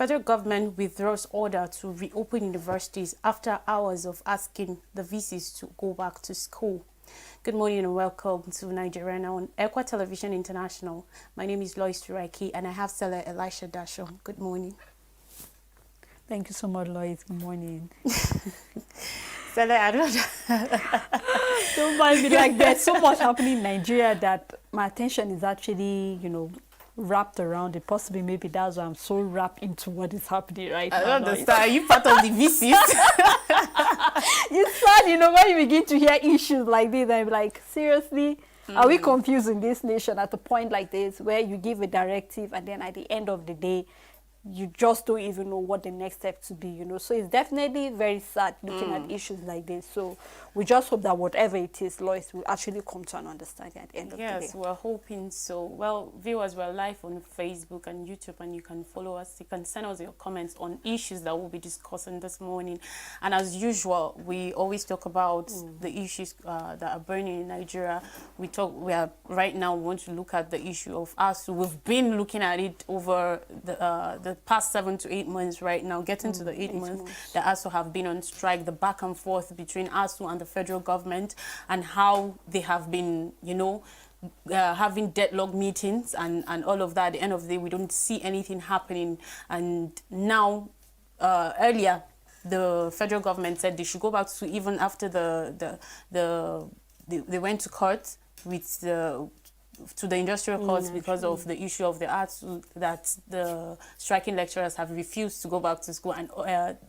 Federal government withdraws order to reopen universities after hours of asking the VCs to go back to school. Good morning and welcome to Nigeria Now on Equa Television International. My name is Lois Turaki and I have Stella Elisha Dasho. Good morning. Thank you so much, Lois. Good morning. Stella, I don't mind me, like there's so much happening in Nigeria that my attention is actually, wrapped around it. Possibly maybe that's why I'm so wrapped into what is happening right now. I don't understand. Are you part of the VCs? You said, when you begin to hear issues like this, I'm like, seriously? Are we confused in this nation at a point like this where you give a directive and then at the end of the day, you just don't even know what the next step to be, So it's definitely very sad looking at issues like this. So we just hope that whatever it is, Lois will actually come to an understanding at the end of the day. Yes, we're hoping so. Well, viewers, we're live on Facebook and YouTube, and you can follow us. You can send us your comments on issues that we'll be discussing this morning. And as usual, we always talk about the issues that are burning in Nigeria. We are right now, we want to look at the issue of ASUU. We've been looking at it over the past 7 to 8 months right now, getting to the 8 months that ASUU have been on strike, the back and forth between ASUU and the federal government, and how they have been, having deadlock meetings and all of that. At the end of the day, we don't see anything happening. And now, earlier, the federal government said they should go back to, even after they went to court with the industrial courts because of the issue of the arts, that the striking lecturers have refused to go back to school, and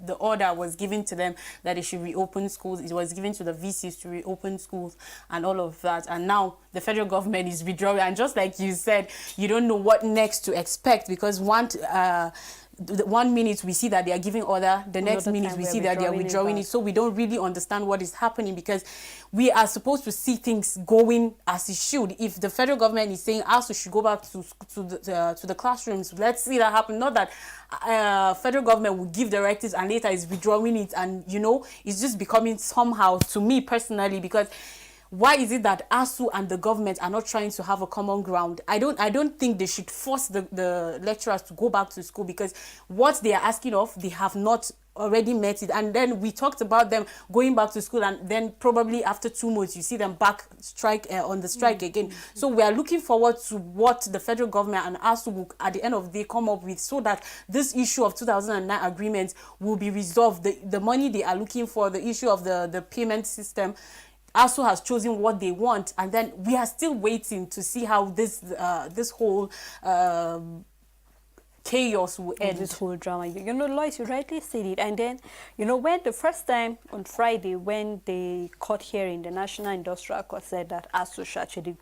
the order was given to them that they should reopen schools. It was given to the VCs to reopen schools and all of that. And now the federal government is withdrawing, and just like you said, you don't know what next to expect, because one minute we see that they are giving order, the next minute we see that they are withdrawing it. So we don't really understand what is happening, because we are supposed to see things going as it should. If the federal government is saying ASUU should go back to the classrooms, let's see that happen. Not that federal government will give directives and later is withdrawing it, and it's just becoming somehow, to me personally, because why is it that ASUU and the government are not trying to have a common ground? I don't think they should force the lecturers to go back to school, because what they are asking of, they have not already met it. And then we talked about them going back to school, and then probably after 2 months you see them back on the strike again. So we are looking forward to what the federal government and ASUU will at the end of the day come up with, so that this issue of 2009 agreement will be resolved. The money they are looking for, the issue of the payment system, ASUU has chosen what they want, and then we are still waiting to see how this whole chaos will end. This whole drama. Lois, you rightly said it. And then, when the first time on Friday, when the court hearing, the National Industrial Court said that ASUU should actually,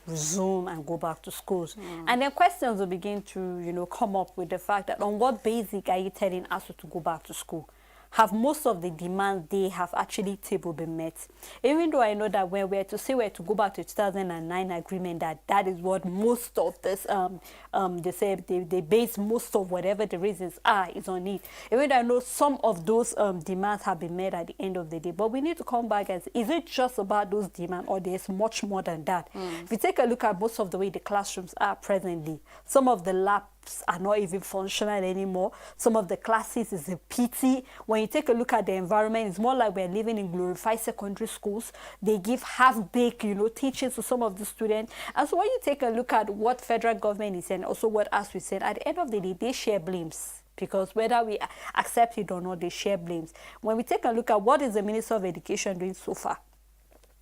resume and go back to schools. And then questions will begin to, come up with the fact that on what basis are you telling ASUU to go back to school? Have most of the demands they have actually been met? Even though I know that when we're to say we're to go back to 2009 agreement, that is what most of this they say they base most of whatever the reasons is on it. Even though I know some of those demands have been met at the end of the day, but we need to come back and say, is it just about those demands, or there's much more than that? If you take a look at most of the way the classrooms are presently, some of the labs are not even functional anymore. Some of the classes is a pity. When you take a look at the environment, it's more like we're living in glorified secondary schools. They give half-baked, teachings to some of the students. And so when you take a look at what federal government is saying, also what ASUU said, at the end of the day, they share blames. Because whether we accept it or not, they share blames. When we take a look at what is the Minister of Education doing so far,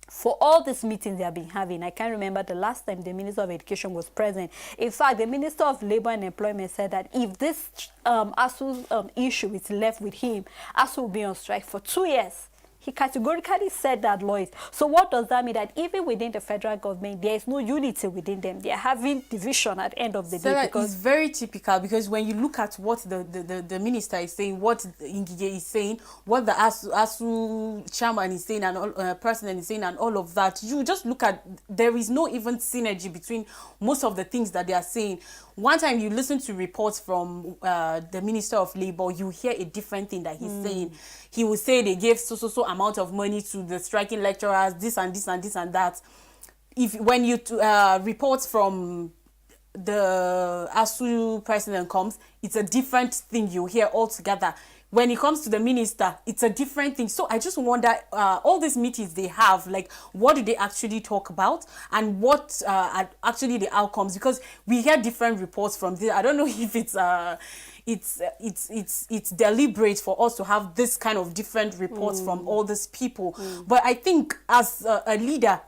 for all these meetings they have been having, I can't remember the last time the Minister of Education was present. In fact, the Minister of Labour and Employment said that if this ASUU issue is left with him, ASUU will be on strike for 2 years. He categorically said that, Lois. So what does that mean? That even within the federal government, there is no unity within them. They are having division at the end of the day. Because it's very typical, because when you look at what the minister is saying, what Ngige is saying, what the ASUU chairman is saying, and president is saying, and all of that, you just look at, there is no even synergy between most of the things that they are saying. One time you listen to reports from the Minister of Labour, you hear a different thing that he's saying. He will say they gave so amount of money to the striking lecturers, this and this and this and that. When you reports from the ASU president comes, it's a different thing you hear altogether. When it comes to the minister, it's a different thing. So I just wonder, all these meetings they have, like, what do they actually talk about, and what are actually the outcomes? Because we hear different reports from this. I don't know if it's deliberate for us to have this kind of different reports from all these people. But I think as a leader,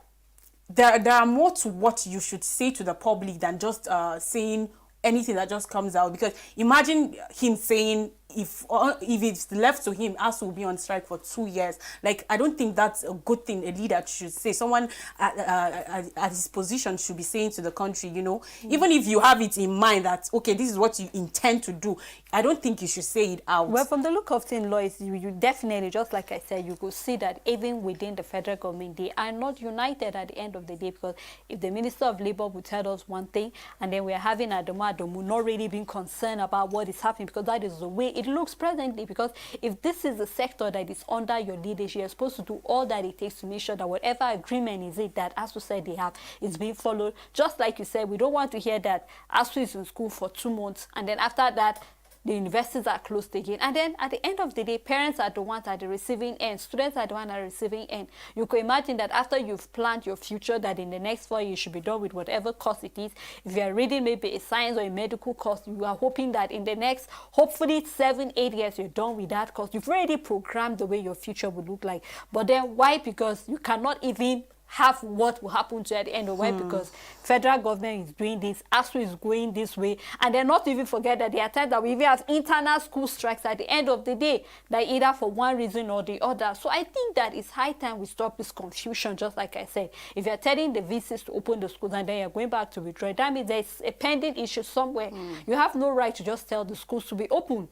there are more to what you should say to the public than just saying anything that just comes out. Because imagine him saying, if it's left to him, ASU will be on strike for 2 years. Like, I don't think that's a good thing a leader should say. Someone at his position should be saying to the country, you know, even if you have it in mind that, okay, this is what you intend to do, I don't think you should say it out. Well, from the look of things, Lois, you definitely, just like I said, you could see that even within the federal government, they are not united at the end of the day. Because if the Minister of Labour would tell us one thing, and then we are having Adamu Adamu not really being concerned about what is happening, because that is the way it looks presently. Because if this is the sector that is under your leadership, you're supposed to do all that it takes to make sure that whatever agreement is it that ASU said they have is being followed. Just like you said, we don't want to hear that ASU is in school for 2 months, and then after that, the universities are closed again. And then at the end of the day, parents are the ones at the receiving end. Students are the ones at the receiving end. You could imagine that after you've planned your future, that in the next 4 years you should be done with whatever course it is. If you are reading maybe a science or a medical course, you are hoping that in the next, hopefully 7, 8 years, you're done with that course. You've already programmed the way your future would look like. But then why? Because you cannot even have what will happen to you at the end of the way, because federal government is doing this, ASU is going this way, and then not even forget that there are times that we even have internal school strikes at the end of the day, that either for one reason or the other. So I think that it's high time we stop this confusion. Just like I said, if you're telling the VCs to open the schools and then you're going back to withdraw, that means there's a pending issue somewhere. You have no right to just tell the schools to be open.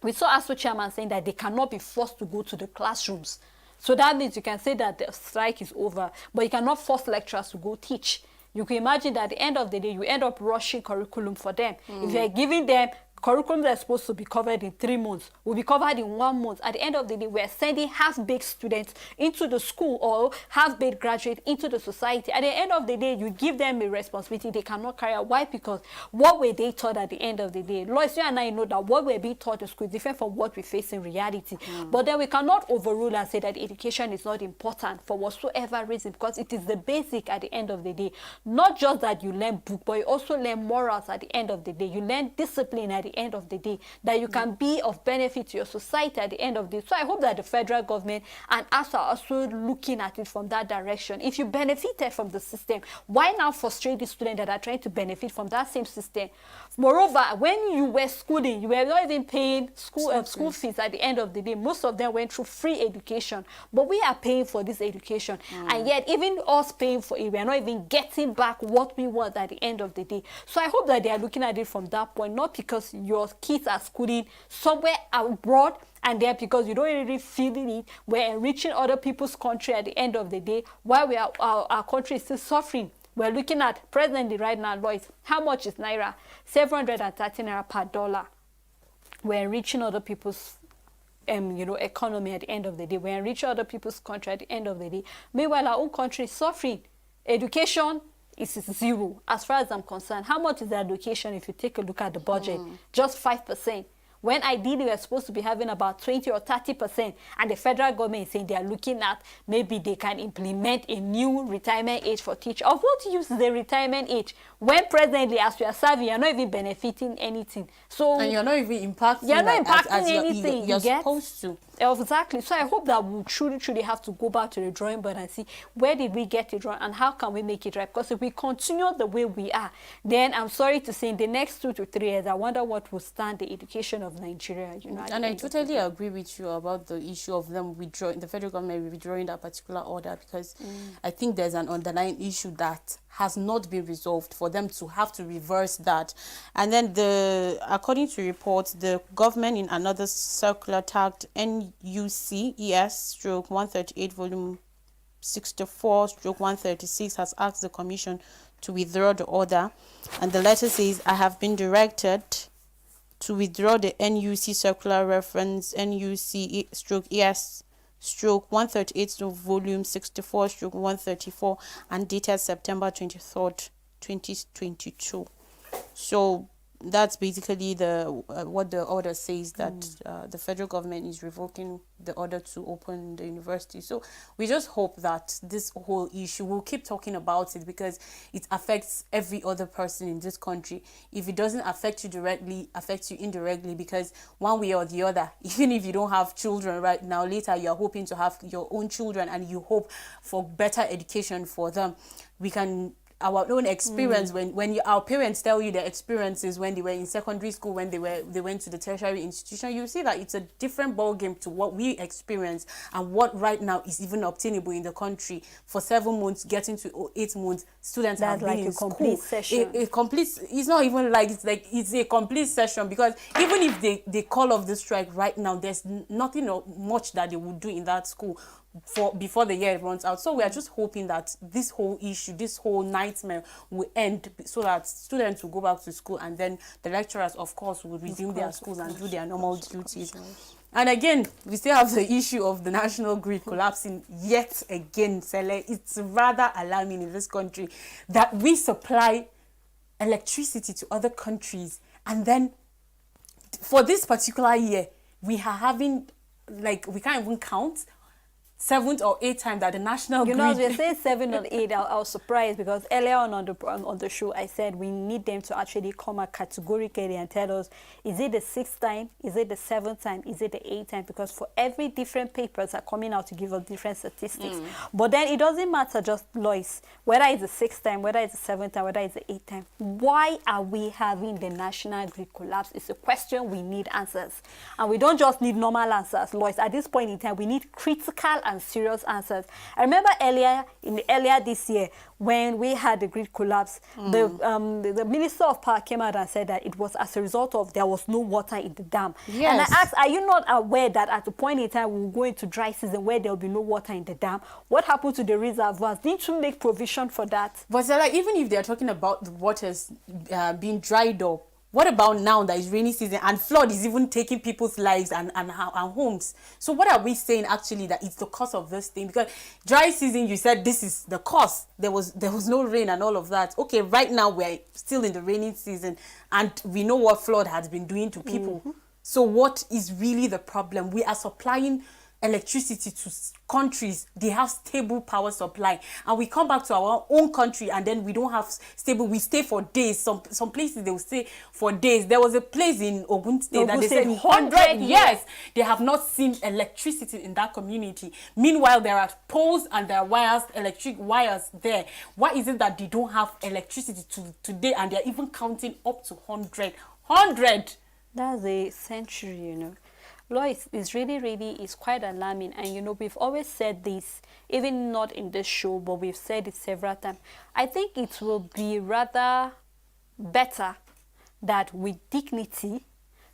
We saw ASU chairman saying that they cannot be forced to go to the classrooms. So that means you can say that the strike is over, but you cannot force lecturers to go teach. You can imagine that at the end of the day, you end up rushing curriculum for them. If you're giving them curriculum that's supposed to be covered in 3 months will be covered in 1 month. At the end of the day, we're sending half-baked students into the school or half-baked graduates into the society. At the end of the day, you give them a responsibility they cannot carry out. Why? Because what were they taught at the end of the day? Lois, you and I know that what we're being taught in school is different from what we face in reality. But then we cannot overrule and say that education is not important for whatsoever reason, because it is the basic at the end of the day. Not just that you learn book, but you also learn morals at the end of the day. You learn discipline at the end of the day, that you can be of benefit to your society at the end of the day. So I hope that the federal government and us are also looking at it from that direction. If you benefited from the system, why now frustrate the students that are trying to benefit from that same system? Moreover, when you were schooling, you were not even paying school fees at the end of the day. Most of them went through free education, but we are paying for this education. And yet, even us paying for it, we are not even getting back what we want at the end of the day. So I hope that they are looking at it from that point, not because your kids are schooling somewhere abroad and there because you don't really feel it. We're enriching other people's country at the end of the day, while we are, our country is still suffering. We're looking at presently right now, Lois, how much is Naira? 730 Naira per dollar. We're enriching other people's economy at the end of the day. We're enriching other people's country at the end of the day. Meanwhile, our own country is suffering. Education is zero as far as I'm concerned. How much is the education if you take a look at the budget? Just 5%. When ideally we're supposed to be having about 20 or 30%, and the federal government is saying they are looking at maybe they can implement a new retirement age for teachers. Of what use is the retirement age when presently, as we are serving, you're not even benefiting anything. So and you're not even impacting. You're not impacting anything. You're supposed to. Exactly. So I hope that we truly have to go back to the drawing board and see where did we get it wrong and how can we make it right. Because if we continue the way we are, then I'm sorry to say in the next 2 to 3 years, I wonder what will stand the education of Nigeria. And I totally agree with you about the issue of them withdrawing, the federal government withdrawing that particular order, because I think there's an underlying issue that has not been resolved for them to have to reverse that. And then according to reports, the government in another circular tagged NUC-ES/138 volume 64/136 has asked the commission to withdraw the order, and the letter says, I have been directed to withdraw the NUC circular reference NUC-ES/138 volume 64/134 and dated September 23rd, 2022. So that's basically the what the order says, that the federal government is revoking the order to open the university. So we just hope that this whole issue, we'll keep talking about it because it affects every other person in this country. If it doesn't affect you directly, affects you indirectly, because one way or the other, even if you don't have children right now, later you're hoping to have your own children and you hope for better education for them. We can our own experience when our parents tell you their experiences when they were in secondary school, when they went to the tertiary institution, you see that it's a different ball game to what we experience and what right now is even obtainable in the country. For 7 months getting to 8 months, students That's have been like in a complete school. session. A complete, it's not even like it's a complete session, because even if they call off the strike right now, there's nothing much that they would do in that school for before the year runs out. So we are just hoping that this whole issue, this whole nightmare will end, so that students will go back to school, and then the lecturers, of course, will resume their schools and do their normal duties. And again, we still have the issue of the national grid collapsing yet again, Sele. It's rather alarming in this country that we supply electricity to other countries, and then for this particular year, we are having, like, we can't even count, 7th or 8th time that the national grid... As we say 7 or 8, I was surprised because earlier on the show, I said we need them to actually come out categorically and tell us, is it the 6th time, is it the 7th time, is it the 8th time? Because for every different papers are coming out to give us different statistics. But then it doesn't matter, just Lois, whether it's the 6th time, whether it's the 7th time, whether it's the 8th time. Why are we having the national grid collapse? It's a question we need answers. And we don't just need normal answers, Lois. At this point in time, we need critical and serious answers. I remember earlier this year when we had the grid collapse, the Minister of Power came out and said that it was as a result of there was no water in the dam. Yes. And I asked, are you not aware that at the point in time we will go into dry season where there will be no water in the dam? What happened to the reservoirs? Didn't you make provision for that? But like, even if they're talking about the waters being dried up, what about now that it's rainy season and flood is even taking people's lives and homes? So what are we saying actually, that it's the cause of this thing? Because dry season, you said this is the cause. There was no rain and all of that. Okay, right now we're still in the rainy season and we know what flood has been doing to people. So what is really the problem? We are supplying electricity to countries, they have stable power supply, and we come back to our own country and then we don't have stable. We stay for days. Some places they will stay for days. There was a place in Ogun State that they said 100 years they have not seen electricity in that community. Meanwhile, there are poles and there are wires, electric wires there. Why is it that they don't have electricity today and they're even counting up to 100? That's a century, you know. Lois, it's it's quite alarming. And, you know, we've always said this, even not in this show, but we've said it several times. I think it will be rather better that with dignity,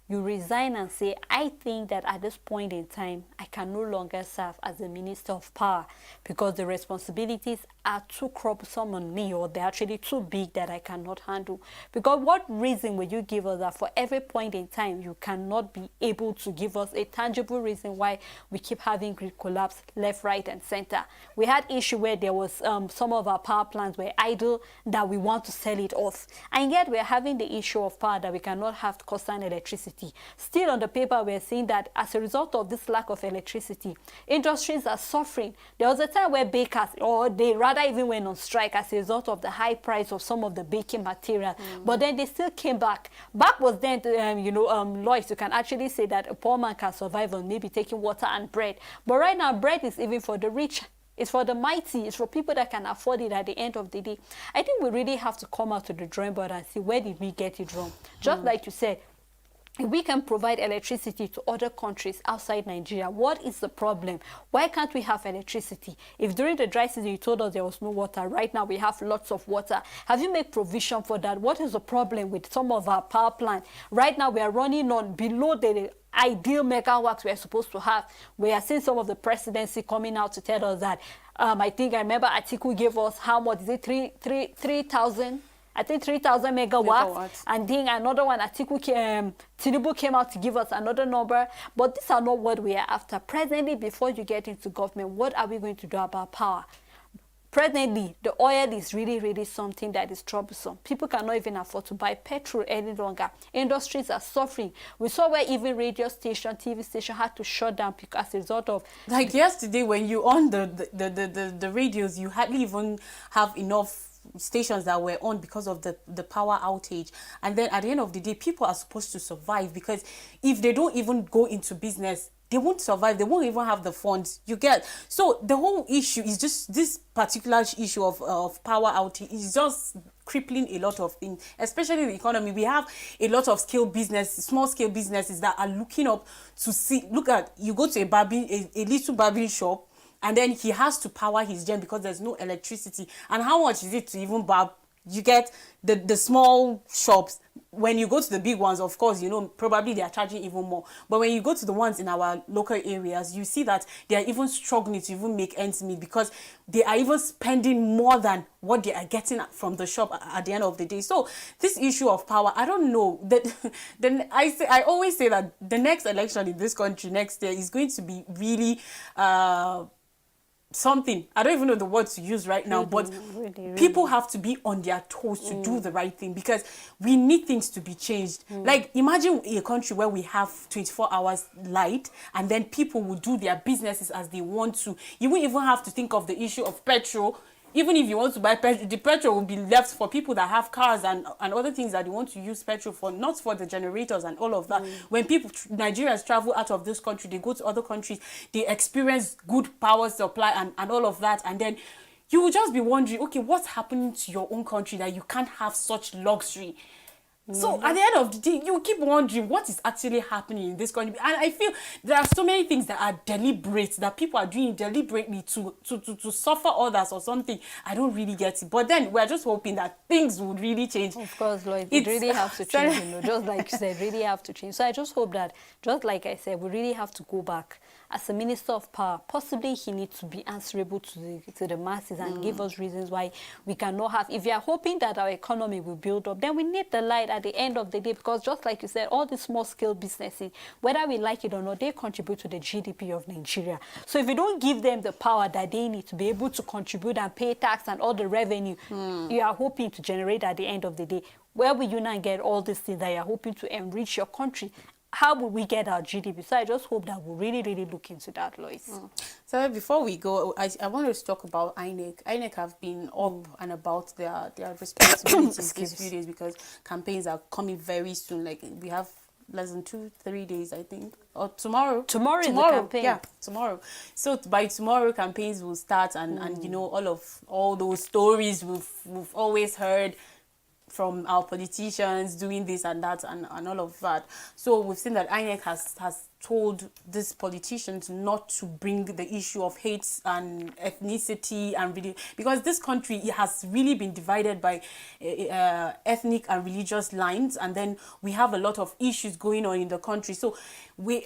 you resign and say, I think that at this point in time, I can no longer serve as the Minister of Power because the responsibilities are too cumbersome on me, or they're actually too big that I cannot handle. Because what reason will you give us that for every point in time you cannot be able to give us a tangible reason why we keep having grid collapse left, right, and center? We had issue where there was some of our power plants were idle that we want to sell it off, and yet we're having the issue of power that we cannot have constant electricity. Still on the paper, we're seeing that as a result of this lack of electricity, industries are suffering. There was a time where bakers, or they rather even went on strike as a result of the high price of some of the baking material. But then they still came back. Back was then, Lois, you can actually say that a poor man can survive on maybe taking water and bread. But right now, bread is even for the rich. It's for the mighty. It's for people that can afford it at the end of the day. I think we really have to come out to the drawing board and see where did we get it wrong. Just like you said, if we can provide electricity to other countries outside Nigeria, what is the problem? Why can't we have electricity? If during the dry season you told us there was no water, right now we have lots of water. Have you made provision for that? What is the problem with some of our power plants? Right now we are running on below the ideal megawatts we are supposed to have. We are seeing some of the presidency coming out to tell us that. I remember Atiku gave us how much? Is it 3,000? I think 3,000 megawatts. And then another one, Tinubu came out to give us another number. But these are not what we are after. Presently, before you get into government, what are we going to do about power? presently, the oil is really, really something that is troublesome. People cannot even afford to buy petrol any longer. Industries are suffering. We saw where even radio station, TV station had to shut down because as a result of... Like yesterday, when you on the radios, you hardly even have enough stations that were on because of the power outage. And then at the end of the day, people are supposed to survive, because if they don't even go into business, they won't survive. They won't even have the funds. You get? So the whole issue is just this particular issue of power outage is just crippling a lot of things, especially the economy. We have a lot of small scale businesses that are looking up to see. Look at, you go to a little barbing shop, and then he has to power his gen because there's no electricity. And how much is it to even barb? You get the small shops. When you go to the big ones, of course, you know, probably they are charging even more. But when you go to the ones in our local areas, you see that they are even struggling to even make ends meet, because they are even spending more than what they are getting from the shop at the end of the day. So this issue of power, I don't know. Then I always say that the next election in this country next year is going to be really something. I don't even know the word to use right now, but really. People have to be on their toes to do the right thing, because we need things to be changed. Like, imagine a country where we have 24 hours light, and then people will do their businesses as they want to. You won't even have to think of the issue of petrol. Even if you want to buy petrol, the petrol will be left for people that have cars and other things that they want to use petrol for, not for the generators and all of that. When Nigerians travel out of this country, they go to other countries, they experience good power supply and all of that. And then you will just be wondering, okay, what's happening to your own country that you can't have such luxury? So at the end of the day, you keep wondering what is actually happening in this country. And I feel there are so many things that are deliberate, that people are doing deliberately to suffer others or something. I don't really get it. But then we're just hoping that things would really change. Of course, Lloyd, it really has to change, you know, just like you said, really have to change. So I just hope that, just like I said, we really have to go back. As a minister of power, possibly he needs to be answerable to the masses and give us reasons why we cannot have. If we are hoping that our economy will build up, then we need the light at the end of the day, because just like you said, all these small-scale businesses, whether we like it or not, they contribute to the GDP of Nigeria. So if you don't give them the power that they need to be able to contribute and pay tax and all the revenue you are hoping to generate at the end of the day, where will you not get all these things that you are hoping to enrich your country? How will we get our GDP? So I just hope that we'll really, really look into that, Lois. So before we go, I wanted to talk about INEC. INEC have been up and about their responsibilities these few days, because campaigns are coming very soon. Like, we have less than 2-3 days, I think, or tomorrow. Tomorrow is the campaign. Yeah, tomorrow. So by tomorrow, campaigns will start, and you know, all those stories we've always heard from our politicians doing this and that and all of that. So we've seen that INEC has told these politicians not to bring the issue of hate and ethnicity and really, because this country, it has really been divided by ethnic and religious lines, and then we have a lot of issues going on in the country. So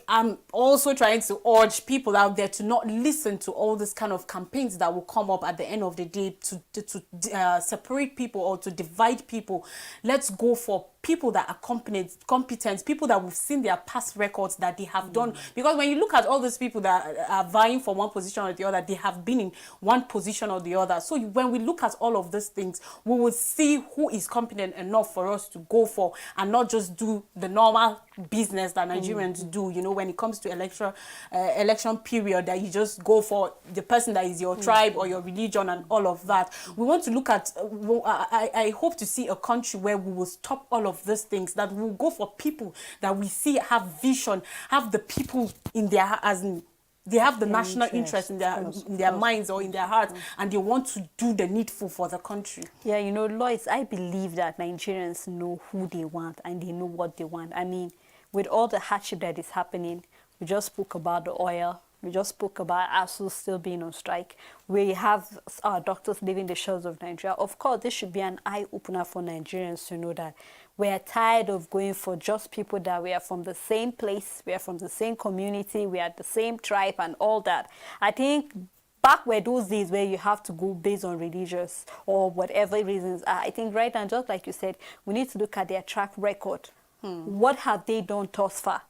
I'm also trying to urge people out there to not listen to all this kind of campaigns that will come up at the end of the day to separate people or to divide people. Let's go for people that are competent, people that we've seen their past records that they have done. Because when you look at all these people that are vying for one position or the other, they have been in one position or the other. So when we look at all of these things, we will see who is competent enough for us to go for, and not just do the normal business that Nigerians do. You know, when it comes to election period, that you just go for the person that is your tribe or your religion and all of that. We want to look at, I hope to see a country where we will stop all of these things, that we'll go for people that we see have vision, have the people in their, as in, they have the national interest in their minds or in their hearts, and they want to do the needful for the country. Yeah, you know, Lois, I believe that Nigerians know who they want and they know what they want. I mean, with all the hardship that is happening, we just spoke about the oil. We just spoke about ASU still being on strike. We have our doctors leaving the shores of Nigeria. Of course, this should be an eye-opener for Nigerians to know that we are tired of going for just people that we are from the same place, we are from the same community, we are the same tribe and all that. I think back were those days where you have to go based on religious or whatever reasons are. I think right now, just like you said, we need to look at their track record. What have they done thus far?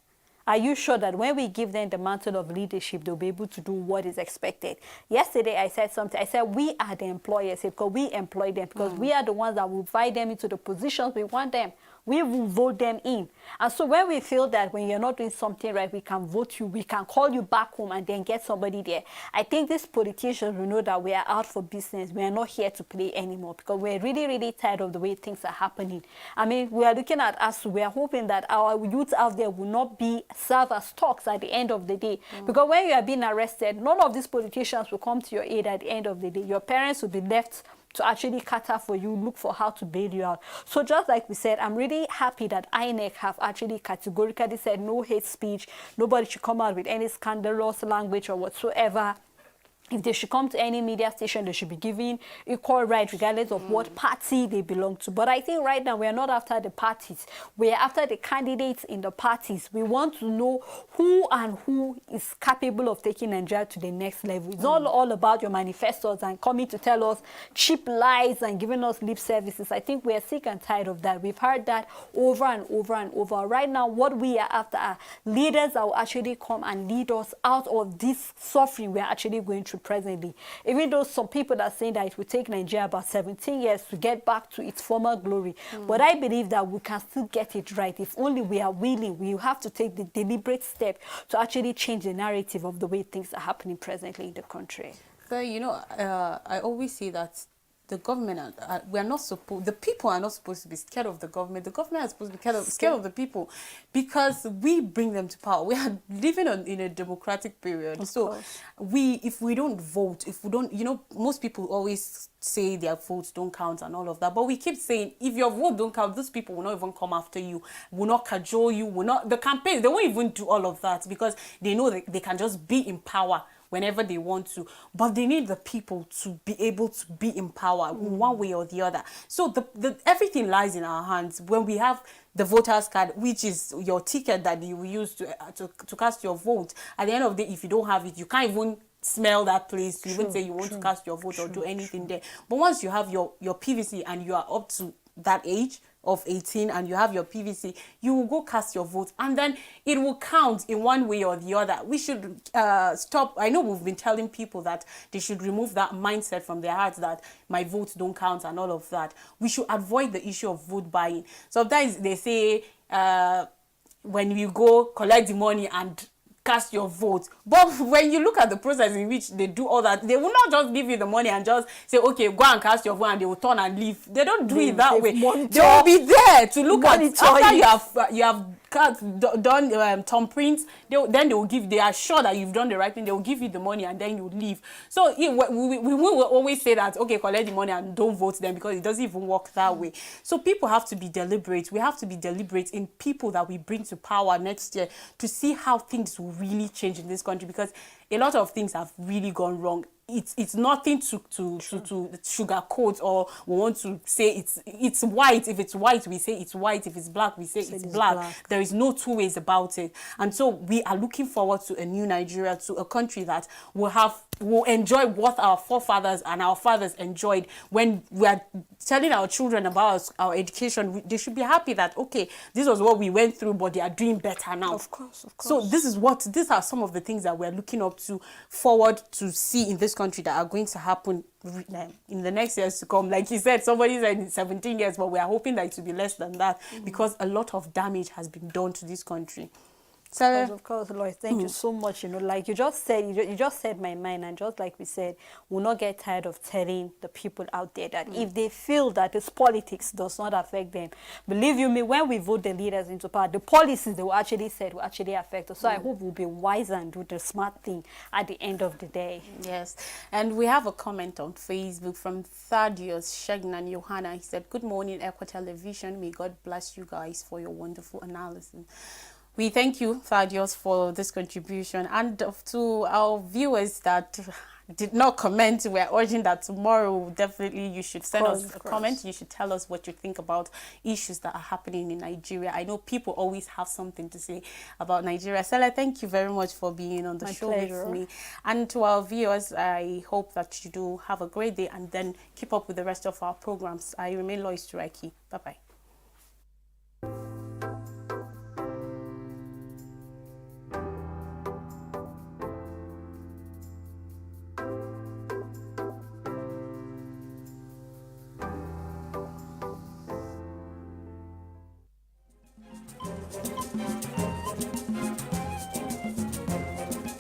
Are you sure that when we give them the mantle of leadership, they'll be able to do what is expected? Yesterday, I said something. I said, we are the employers because we employ them, because we are the ones that will invite them into the positions we want them. We will vote them in. And so when we feel that when you're not doing something right, we can vote you, we can call you back home and then get somebody there. I think these politicians will know that we are out for business. We are not here to play anymore, because we're really, really tired of the way things are happening. I mean, we are looking at us, we are hoping that our youth out there will not be served as stocks at the end of the day. Because when you are being arrested, none of these politicians will come to your aid at the end of the day. Your parents will be left to actually cater for you, look for how to bail you out. So just like we said, I'm really happy that INEC have actually categorically said no hate speech, nobody should come out with any scandalous language or whatsoever. If they should come to any media station, they should be given equal right regardless of what party they belong to. But I think right now we are not after the parties. We are after the candidates in the parties. We want to know who is capable of taking Nigeria to the next level. It's not all about your manifestos and coming to tell us cheap lies and giving us lip services. I think we are sick and tired of that. We've heard that over and over and over. Right now, what we are after are leaders that will actually come and lead us out of this suffering we are actually going through presently. Even though some people are saying that it will take Nigeria about 17 years to get back to its former glory, but I believe that we can still get it right if only we are willing. We have to take the deliberate step to actually change the narrative of the way things are happening presently in the country. So, you know, I always say that the government, we are not supposed, the people are not supposed to be scared of the government. The government is supposed to be scared of the people, because we bring them to power. We are living in a democratic period. Of so course. if we don't vote, if we don't, you know, most people always say their votes don't count and all of that. But we keep saying, if your vote don't count, those people will not even come after you, will not cajole you, will not, the campaigns, they won't even do all of that, because they know that they can just be in power whenever they want to. But they need the people to be able to be in power one way or the other. So everything lies in our hands. When we have the voters card, which is your ticket that you will use to cast your vote, at the end of the day, if you don't have it, you can't even smell that place to even say you want to cast your vote or do anything there. But once you have your PVC and you are up to that age of 18 and you have your PVC, you will go cast your vote, and then it will count in one way or the other. We should stop. I know we've been telling people that they should remove that mindset from their hearts that my votes don't count and all of that. We should avoid the issue of vote buying. Sometimes they say when you go collect the money and cast your vote, but when you look at the process in which they do all that, they will not just give you the money and just say, okay, go and cast your vote, and they will turn and leave. They don't do it that way. They will be there to look at after you have done thumbprints. Then they will give. They are sure that you've done the right thing. They will give you the money and then you leave. So we will always say that, okay, collect the money and don't vote them, because it doesn't even work that way. So people have to be deliberate. We have to be deliberate in people that we bring to power next year, to see how things will really change in this country, because a lot of things have really gone wrong. It's nothing to sugarcoat, or we want to say it's white. If it's white, we say it's white. If it's black, we say it's black. There is no two ways about it. And so we are looking forward to a new Nigeria, to a country that will enjoy what our forefathers and our fathers enjoyed. When we are telling our children about our education, they should be happy that, okay, this was what we went through, but they are doing better now. Of course. So these are some of the things that we're looking up to, forward to see in this country, that are going to happen in the next years to come. Like you said, somebody said 17 years, but we are hoping that it will be less than that, because a lot of damage has been done to this country. So, of course, Lois, thank you so much. You know, like you just said, you just said my mind, and just like we said, we'll not get tired of telling the people out there that if they feel that this politics does not affect them, believe you me, when we vote the leaders into power, the policies they will actually set will actually affect us. So I hope we'll be wiser and do the smart thing at the end of the day. Yes, and we have a comment on Facebook from Thaddeus Shegnan Johanna. He said, "Good morning, Equa Television. May God bless you guys for your wonderful analysis." We thank you, Thaddeus, for this contribution. And to our viewers that did not comment, we're urging that tomorrow, definitely you should send us a comment. You should tell us what you think about issues that are happening in Nigeria. I know people always have something to say about Nigeria. Stella, thank you very much for being on the show with me. And to our viewers, I hope that you do have a great day, and then keep up with the rest of our programs. I remain Lois Turaki. Bye-bye.